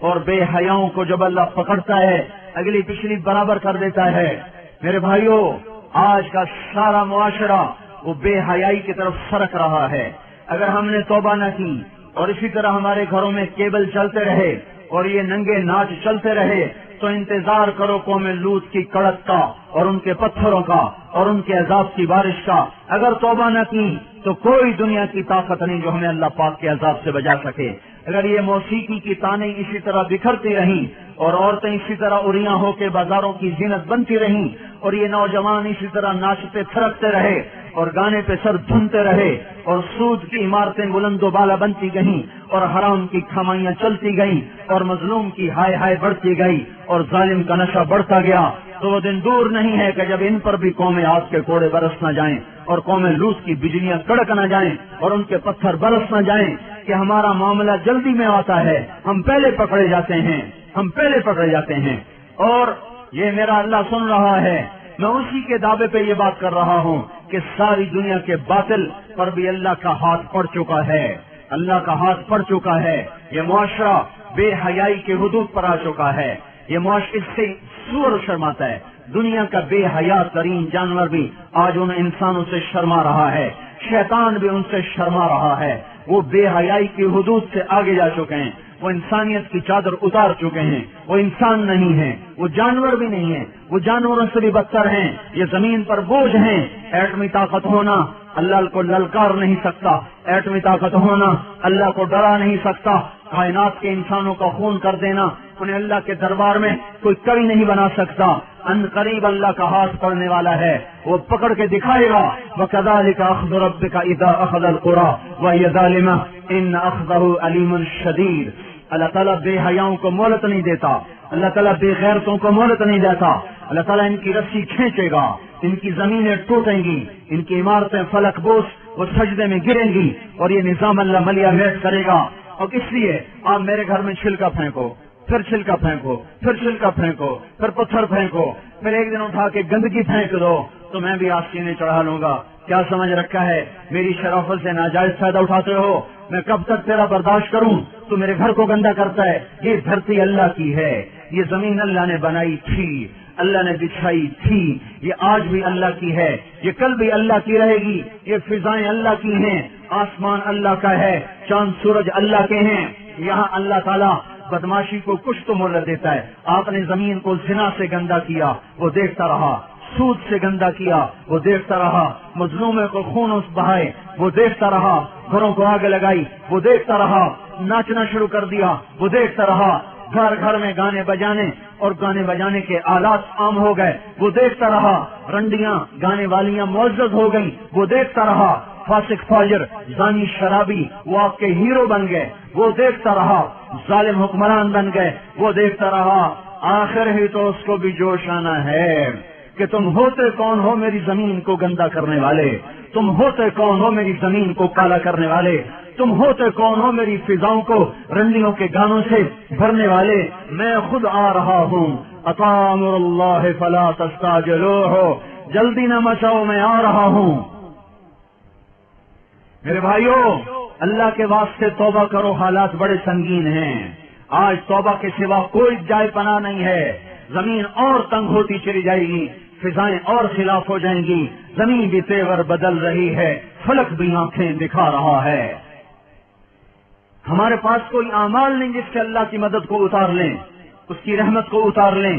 اور بے حیاؤں کو جب اللہ پکڑتا ہے اگلی پچھلی برابر کر دیتا ہے۔ میرے بھائیوں، آج کا سارا معاشرہ وہ بے حیائی کی طرف سرک رہا ہے۔ اگر ہم نے توبہ نہ کی اور اسی طرح ہمارے گھروں میں کیبل چلتے رہے اور یہ ننگے ناچ چلتے رہے تو انتظار کرو قوم لوط کی کڑک کا اور ان کے پتھروں کا اور ان کے عذاب کی بارش کا۔ اگر توبہ نہ کی تو کوئی دنیا کی طاقت نہیں جو ہمیں اللہ پاک کے عذاب سے بچا سکے۔ اگر یہ موسیقی کی تانیں اسی طرح بکھرتی رہیں اور عورتیں اسی طرح اریاں ہو کے بازاروں کی زینت بنتی رہیں اور یہ نوجوان اسی طرح ناچتے تھرکتے رہے اور گانے پہ سر دھنتے رہے اور سود کی عمارتیں بلند و بالا بنتی گئیں اور حرام کی کمائیاں چلتی گئیں اور مظلوم کی ہائے ہائے بڑھتی گئی اور ظالم کا نشہ بڑھتا گیا، تو وہ دن دور نہیں ہے کہ جب ان پر بھی قوم عاد کے کوڑے برس نہ جائیں اور قوم لوط کی بجلیاں کڑک نہ جائیں اور ان کے پتھر برس نہ جائیں کہ ہمارا معاملہ جلدی میں آتا ہے، ہم پہلے پکڑے جاتے ہیں اور یہ میرا اللہ سن رہا ہے۔ میں اسی کے دعوے پہ یہ بات کر رہا ہوں کہ ساری دنیا کے باطل پر بھی اللہ کا ہاتھ پڑ چکا ہے، یہ معاشرہ بے حیائی کے حدود پر آ چکا ہے، یہ معاشرہ اس سے سور شرماتا ہے۔ دنیا کا بے حیا ترین جانور بھی آج ان انسانوں سے شرما رہا ہے، شیطان بھی ان سے شرما رہا ہے۔ وہ بے حیائی کی حدود سے آگے جا چکے ہیں، وہ انسانیت کی چادر اتار چکے ہیں، وہ انسان نہیں ہیں، وہ جانور بھی نہیں ہیں، وہ جانوروں سے بھی بدتر ہیں، یہ زمین پر بوجھ ہیں۔ ایٹمی طاقت ہونا اللہ کو للکار نہیں سکتا، ایٹمی طاقت ہونا اللہ کو ڈرا نہیں سکتا، کائنات کے انسانوں کا خون کر دینا انہیں اللہ کے دربار میں کوئی کڑی نہیں بنا سکتا۔ ان قریب اللہ کا ہاتھ پڑنے والا ہے، وہ پکڑ کے دکھائے گا۔ وَكَذَلِكَ أَخْذُ رَبِّكَ إِذَا أَخَذَ الْقُرَىٰ وَهِيَ ظَالِمَةٌ إِنَّ أَخْذَهُ أَلِيمٌ شَدِيدٌ۔ اللہ تعالیٰ بے حیاؤں کو مہلت نہیں دیتا، اللہ تعالیٰ بے غیرتوں کو مہلت نہیں دیتا۔ اللہ تعالیٰ ان کی رسی کھینچے گا، ان کی زمینیں ٹوٹیں گی، ان کی عمارتیں فلک بوس وہ سجدے میں گریں گی اور یہ نظام اللہ ملیا میٹ کرے گا۔ اور اس لیے آپ میرے گھر میں چھلکا پھینکو، پھر چھلکا پھینکو، پھر چھلکا پھینکو، پھر پتھر پھینکو، پھر ایک دن اٹھا کے گندگی پھینک دو تو میں بھی آستینے چڑھا لوں گا۔ کیا سمجھ رکھا ہے؟ میری شرافت سے ناجائز فائدہ اٹھاتے ہو، میں کب تک تیرا برداشت کروں؟ تو میرے گھر کو گندا کرتا ہے۔ یہ دھرتی اللہ کی ہے، یہ زمین اللہ نے بنائی تھی، اللہ نے بچھائی تھی، یہ آج بھی اللہ کی ہے، یہ کل بھی اللہ کی رہے گی، یہ فضائیں اللہ کی ہیں، آسمان اللہ کا ہے، چاند سورج اللہ کے ہیں۔ یہاں اللہ تعالیٰ بدماشی کو کچھ تو مہلت دیتا ہے۔ آپ نے زمین کو زنا سے گندا کیا، وہ دیکھتا رہا، سود سے گندا کیا، وہ دیکھتا رہا، مظلومے کو خون بہائے، وہ دیکھتا رہا، گھروں کو آگ لگائی، وہ دیکھتا رہا، ناچنا شروع کر دیا، وہ دیکھتا رہا، گھر گھر میں گانے بجانے اور گانے بجانے کے آلات عام ہو گئے، وہ دیکھتا رہا، رنڈیاں گانے والیاں معزز ہو گئی، وہ دیکھتا رہا، فاسق فاجر زانی شرابی وہ آپ کے ہیرو بن گئے، وہ دیکھتا رہا، ظالم حکمران بن گئے، وہ دیکھتا رہا۔ آخر ہی تو اس کو بھی جوش آنا ہے کہ تم ہوتے کون ہو میری زمین کو گندا کرنے والے، تم ہوتے کون ہو میری زمین کو کالا کرنے والے، تم ہوتے کون ہو میری فضاؤں کو رنڈیوں کے گانوں سے بھرنے والے۔ میں خود آ رہا ہوں، اتی امر اللہ فلا تستعجلوہ، جلدی نہ مچاؤ، میں آ رہا ہوں۔ میرے بھائیوں، اللہ کے واسطے توبہ کرو، حالات بڑے سنگین ہیں۔ آج توبہ کے سوا کوئی جائے پناہ نہیں ہے۔ زمین اور تنگ ہوتی چلی جائے گی، فضائیں اور خلاف ہو جائیں گی، زمین بھی تیور بدل رہی ہے، فلک بھی آنکھیں دکھا رہا ہے۔ ہمارے پاس کوئی اعمال نہیں جس سے اللہ کی مدد کو اتار لیں، اس کی رحمت کو اتار لیں۔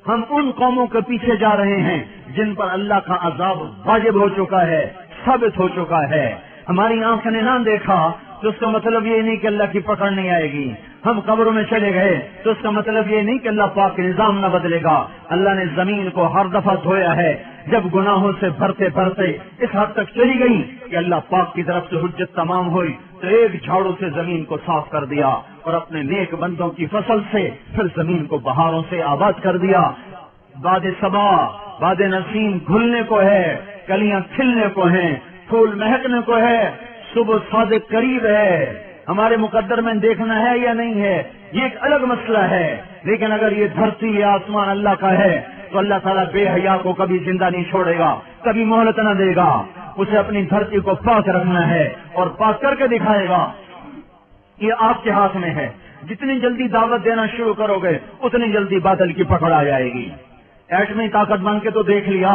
ہم ان قوموں کے پیچھے جا رہے ہیں جن پر اللہ کا عذاب واجب ہو چکا ہے، ثابت ہو چکا ہے۔ ہماری آنکھ نے نہ دیکھا تو اس کا مطلب یہ نہیں کہ اللہ کی پکڑ نہیں آئے گی۔ ہم قبروں میں چلے گئے تو اس کا مطلب یہ نہیں کہ اللہ پاک کے نظام نہ بدلے گا۔ اللہ نے زمین کو ہر دفعہ دھویا ہے، جب گناہوں سے بھرتے بھرتے اس حد تک چلی گئی کہ اللہ پاک کی طرف سے حجت تمام ہوئی تو ایک جھاڑو سے زمین کو صاف کر دیا اور اپنے نیک بندوں کی فصل سے پھر زمین کو بہاروں سے آباد کر دیا۔ باد صبا باد نسیم کھلنے کو ہے، کلیاں کھلنے کو ہیں، پھول مہکنے کو ہے، صبح صادق قریب ہے۔ ہمارے مقدر میں دیکھنا ہے یا نہیں ہے یہ ایک الگ مسئلہ ہے، لیکن اگر یہ دھرتی یا آسمان اللہ کا ہے تو اللہ تعالیٰ بے حیا کو کبھی زندہ نہیں چھوڑے گا، کبھی مہلت نہ دے گا۔ اسے اپنی دھرتی کو پاک رکھنا ہے اور پاک کر کے دکھائے گا۔ یہ آپ کے ہاتھ میں ہے. جتنی جلدی دعوت دینا شروع کرو گے اتنی جلدی بادل کی پکڑ آ جائے گی. ایٹمی طاقت بن کے تو دیکھ لیا,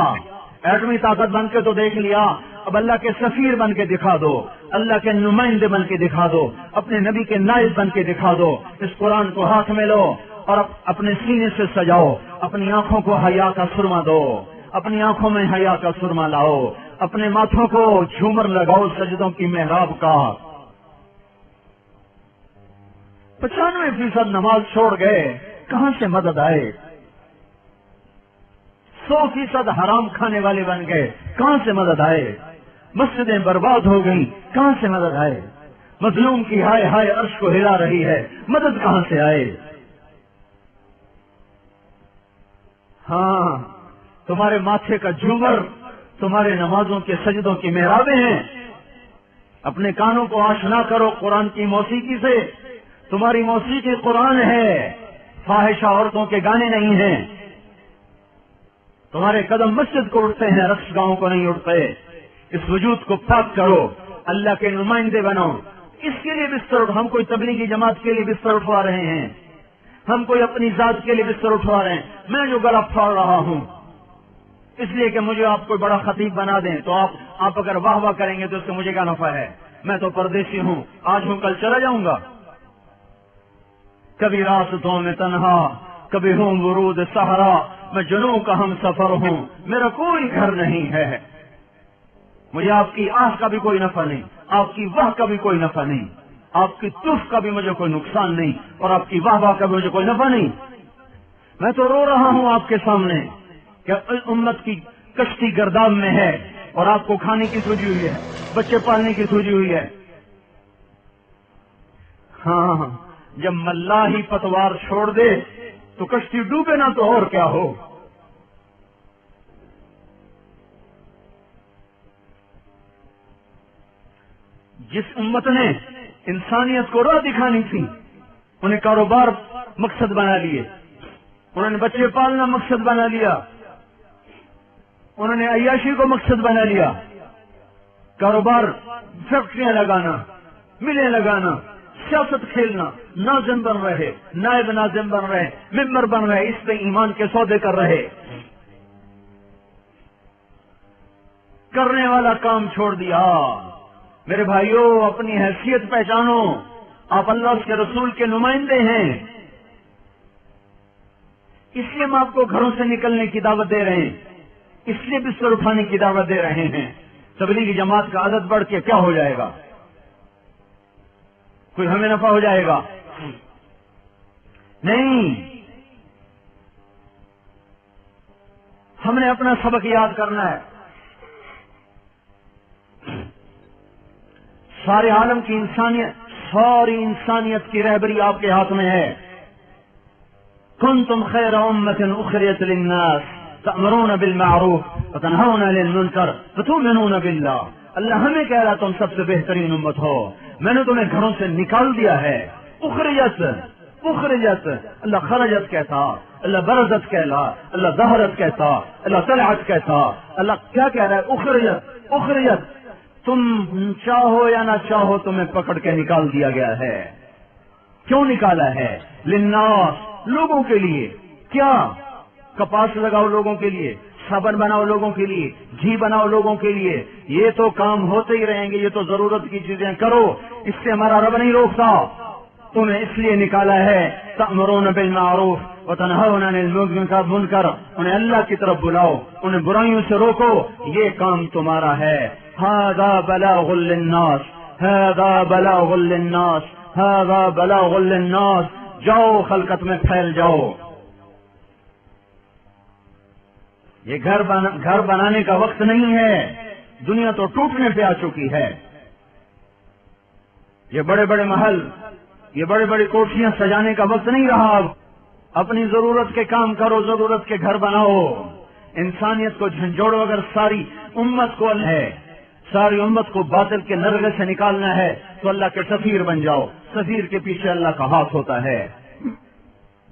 ایٹمی طاقت بن کے تو دیکھ لیا, اب اللہ کے سفیر بن کے دکھا دو, اللہ کے نمائندے بن کے دکھا دو, اپنے نبی کے نائب بن کے دکھا دو. اس قرآن کو ہاتھ میں لو اور اپنے سینے سے سجاؤ, اپنی آنکھوں کو حیا کا سرما دو, اپنی آنکھوں میں حیا کا سرما لاؤ, اپنے ماتھوں کو جھومر لگاؤ سجدوں کی محراب کا. 95% نماز چھوڑ گئے, کہاں سے مدد آئے؟ 100% حرام کھانے والے بن گئے, کہاں سے مدد آئے؟ مسجدیں برباد ہو گئیں, کہاں سے مدد آئے؟ مظلوم کی ہائے ہائے عرش کو ہلا رہی ہے, مدد کہاں سے آئے؟ ہاں, تمہارے ماتھے کا جھومر تمہارے نمازوں کے سجدوں کی محرابیں ہیں. اپنے کانوں کو آشنا کرو قرآن کی موسیقی سے. تمہاری موسیقی قرآن ہے, فاحشہ عورتوں کے گانے نہیں ہیں. تمہارے قدم مسجد کو اٹھتے ہیں, رقص گاؤں کو نہیں اٹھتے. اس وجود کو پاک کرو, اللہ کے نمائندے بنو. اس کے لیے بستر, ہم کوئی تبلیغی جماعت کے لیے بستر اٹھوا رہے ہیں, ہم کوئی اپنی ذات کے لیے بستر اٹھوا رہے ہیں. میں جو گلا پھاڑ رہا ہوں اس لیے کہ مجھے آپ کوئی بڑا خطیب بنا دیں, تو آپ اگر واہ واہ کریں گے تو اس سے مجھے کیا نفع ہے؟ میں تو پردیسی ہوں, آج ہوں کل چلا جاؤں گا. کبھی راستوں میں تنہا, کبھی ہوں ورود صحرا, میں جنوں کا ہم سفر ہوں, میرا کوئی گھر نہیں ہے. مجھے آپ کی آہ کا بھی کوئی نفع نہیں, آپ کی واہ کا بھی کوئی نفع نہیں, آپ کی تف کا بھی مجھے کوئی نقصان نہیں, اور آپ کی واہ واہ کا بھی مجھے کوئی نفع نہیں. میں تو رو رہا ہوں آپ کے سامنے کہ امت کی کشتی گرداب میں ہے, اور آپ کو کھانے کی سوچی ہوئی ہے, بچے پالنے کی سوچی ہوئی ہے. ہاں, جب ملا ہی پتوار چھوڑ دے تو کشتی ڈوبے نہ تو اور کیا ہو. جس امت نے انسانیت کو راہ دکھانی تھی, انہیں کاروبار مقصد بنا لیے, انہوں نے بچے پالنا مقصد بنا لیا, انہوں نے عیاشی کو مقصد بنا لیا. کاروبار, فیکٹریاں لگانا, ملیں لگانا, سیاست کھیلنا, ناظم بن رہے, نائب ناظم بن رہے, ممبر بن رہے, اس پہ ایمان کے سودے کر رہے. کرنے والا کام چھوڑ دیا. میرے بھائیوں, اپنی حیثیت پہچانو, آپ اللہ اس کے رسول کے نمائندے ہیں. اس لیے ہم آپ کو گھروں سے نکلنے کی دعوت دے رہے ہیں, اس لیے بستر اٹھانے کی دعوت دے رہے ہیں. تبلیغی جماعت کا عدد بڑھ کے کیا ہو جائے گا؟ کوئی ہمیں نفع ہو جائے گا؟ نہیں. ہم نے اپنا سبق یاد کرنا ہے. سارے عالم کی انسانیت, ساری انسانیت کی رہبری آپ کے ہاتھ میں ہے. کنتم خیر امۃ اخرجت للناس تأمرون بالمعروف وتنہون عن المنکر وتؤمنون باللہ. اللہ ہمیں کہہ رہا تم سب سے بہترین امت ہو, میں نے تمہیں گھروں سے نکال دیا ہے. اخرجت, اخرجت, اللہ خرجت کہتا, اللہ برزت کہلا, اللہ ظہرت کہتا, اللہ طلعت کہتا. اللہ کیا کہہ رہا ہے؟ اخرجت, اخرجت. تم چاہو یا نہ چاہو تمہیں پکڑ کے نکال دیا گیا ہے. کیوں نکالا ہے؟ للناس, لوگوں کے لیے. کیا؟ کپاس لگاؤ لوگوں کے لیے, صابن بناؤ لوگوں کے لیے, گھی بناؤ لوگوں کے لیے. یہ تو کام ہوتے ہی رہیں گے, یہ تو ضرورت کی چیزیں کرو, اس سے ہمارا رب نہیں روکتا. تمہیں اس لیے نکالا ہے تأمرون بالمعروف وتنہون عن المنکر, انہیں اللہ کی طرف بلاؤ, انہیں برائیوں سے روکو, یہ کام تمہارا ہے. ھذا بلاغ للناس, ھذا بلاغ للناس, ھذا بلاغ للناس. جاؤ خلقت میں پھیل جاؤ. یہ گھر بنانے کا وقت نہیں ہے, دنیا تو ٹوٹنے پہ آ چکی ہے. یہ بڑے بڑے محل, یہ بڑی بڑی کوٹھیاں سجانے کا وقت نہیں رہا. اپنی ضرورت کے کام کرو, ضرورت کے گھر بناؤ. انسانیت کو جھنجھوڑو. اگر ساری امت کو ہے, ساری امت کو باطل کے نرغے سے نکالنا ہے تو اللہ کے سفیر بن جاؤ. سفیر کے پیچھے اللہ کا ہاتھ ہوتا ہے.